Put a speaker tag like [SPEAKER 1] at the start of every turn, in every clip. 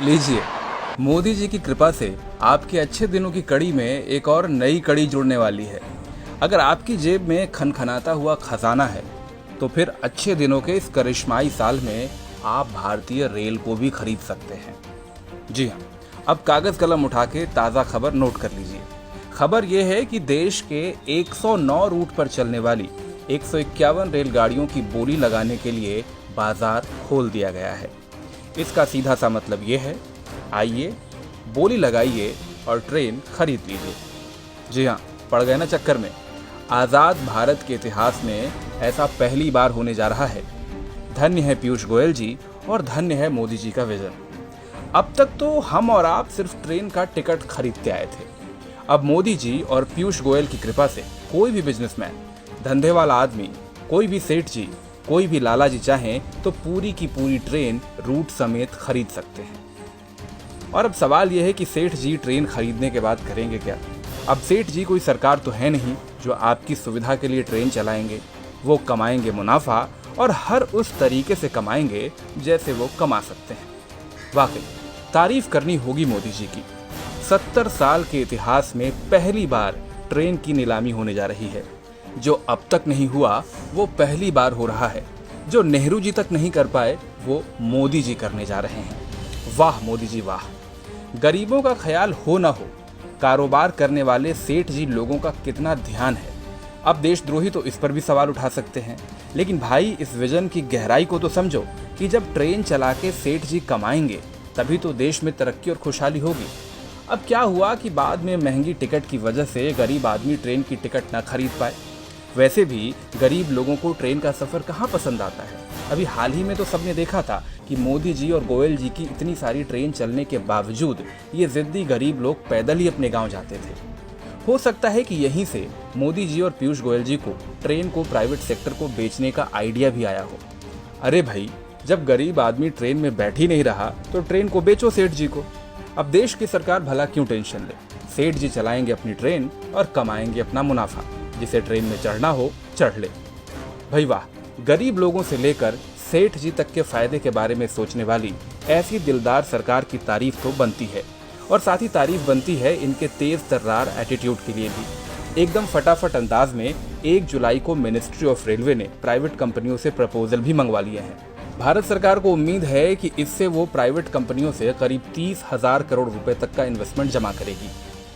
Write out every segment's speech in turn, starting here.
[SPEAKER 1] लीजिए, मोदी जी की कृपा से आपके अच्छे दिनों की कड़ी में एक और नई कड़ी जुड़ने वाली है। अगर आपकी जेब में खनखनाता हुआ खजाना है, तो फिर अच्छे दिनों के इस करिश्माई साल में आप भारतीय रेल को भी खरीद सकते हैं। जी हाँ, अब कागज कलम उठा के ताज़ा खबर नोट कर लीजिए। खबर यह है कि देश के 109 रूट पर चलने वाली 151 रेलगाड़ियों की बोली लगाने के लिए बाजार खोल दिया गया है। इसका सीधा सा मतलब ये है, आइए बोली लगाइए और ट्रेन खरीद लीजिए। जी हाँ, पड़ गए ना चक्कर में। आज़ाद भारत के इतिहास में ऐसा पहली बार होने जा रहा है। धन्य है पीयूष गोयल जी और धन्य है मोदी जी का विजन। अब तक तो हम और आप सिर्फ ट्रेन का टिकट खरीदते आए थे। अब मोदी जी और पीयूष गोयल की कृपा से कोई भी बिजनेसमैन, धंधे वाला आदमी, कोई भी सेठ जी, कोई भी लाला जी चाहें तो पूरी की पूरी ट्रेन रूट समेत खरीद सकते हैं। और अब सवाल यह है कि सेठ जी ट्रेन खरीदने के बाद करेंगे क्या? अब सेठ जी कोई सरकार तो है नहीं जो आपकी सुविधा के लिए ट्रेन चलाएंगे। वो कमाएंगे मुनाफा और हर उस तरीके से कमाएंगे जैसे वो कमा सकते हैं। वाकई तारीफ करनी होगी मोदी जी की। 70 साल के इतिहास में पहली बार ट्रेन की नीलामी होने जा रही है। जो अब तक नहीं हुआ वो पहली बार हो रहा है। जो नेहरू जी तक नहीं कर पाए वो मोदी जी करने जा रहे हैं। वाह मोदी जी वाह। गरीबों का ख्याल हो ना हो, कारोबार करने वाले सेठ जी लोगों का कितना ध्यान है। अब देशद्रोही तो इस पर भी सवाल उठा सकते हैं, लेकिन भाई इस विजन की गहराई को तो समझो कि जब ट्रेन चला के सेठ जी कमाएंगे तभी तो देश में तरक्की और खुशहाली होगी। अब क्या हुआ कि बाद में महंगी टिकट की वजह से गरीब आदमी ट्रेन की टिकट ना खरीद पाए। वैसे भी गरीब लोगों को ट्रेन का सफ़र कहाँ पसंद आता है। अभी हाल ही में तो सबने देखा था कि मोदी जी और गोयल जी की इतनी सारी ट्रेन चलने के बावजूद ये जिद्दी गरीब लोग पैदल ही अपने गांव जाते थे। हो सकता है कि यहीं से मोदी जी और पीयूष गोयल जी को ट्रेन को प्राइवेट सेक्टर को बेचने का आइडिया भी आया हो। अरे भाई, जब गरीब आदमी ट्रेन में बैठ ही नहीं रहा तो ट्रेन को बेचो सेठ जी को। अब देश की सरकार भला क्यों टेंशन ले। सेठ जी चलाएंगे अपनी ट्रेन और कमाएंगे अपना मुनाफा। जिसे ट्रेन में चढ़ना हो चढ़ ले। भाई वाह, गरीब लोगों से लेकर सेठ जी तक के फायदे के बारे में सोचने वाली ऐसी दिलदार सरकार की तारीफ तो बनती है। और साथ ही तारीफ बनती है इनके तेज तर्रार एटीट्यूड के लिए भी। एकदम फटाफट अंदाज में 1 जुलाई को मिनिस्ट्री ऑफ रेलवे ने प्राइवेट कंपनियों से प्रपोजल भी मंगवा लिए हैं। भारत सरकार को उम्मीद है कि इससे वो प्राइवेट कंपनियों से करीब 30,000 करोड़ रुपए तक का इन्वेस्टमेंट जमा करेगी।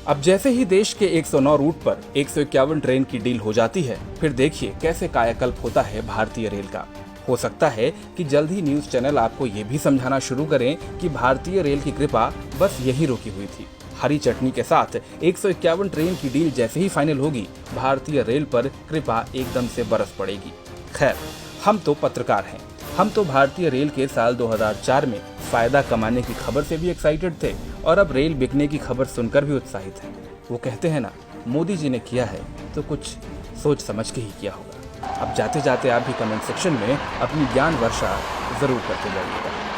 [SPEAKER 1] अब जैसे ही देश के 109 रूट पर 151 ट्रेन की डील हो जाती है, फिर देखिए कैसे कायाकल्प होता है भारतीय रेल का। हो सकता है कि जल्द ही न्यूज चैनल आपको ये भी समझाना शुरू करें कि भारतीय रेल की कृपा बस यही रुकी हुई थी। हरी चटनी के साथ 151 ट्रेन की डील जैसे ही फाइनल होगी, भारतीय रेल पर कृपा एकदम से बरस पड़ेगी। खैर, हम तो पत्रकार हैं। हम तो भारतीय रेल के साल 2004 में फायदा कमाने की खबर से भी एक्साइटेड थे और अब रेल बिकने की खबर सुनकर भी उत्साहित हैं। वो कहते हैं ना, मोदी जी ने किया है तो कुछ सोच समझ के ही किया होगा। अब जाते जाते आप भी कमेंट सेक्शन में अपनी ज्ञान वर्षा जरूर करते जाइएगा।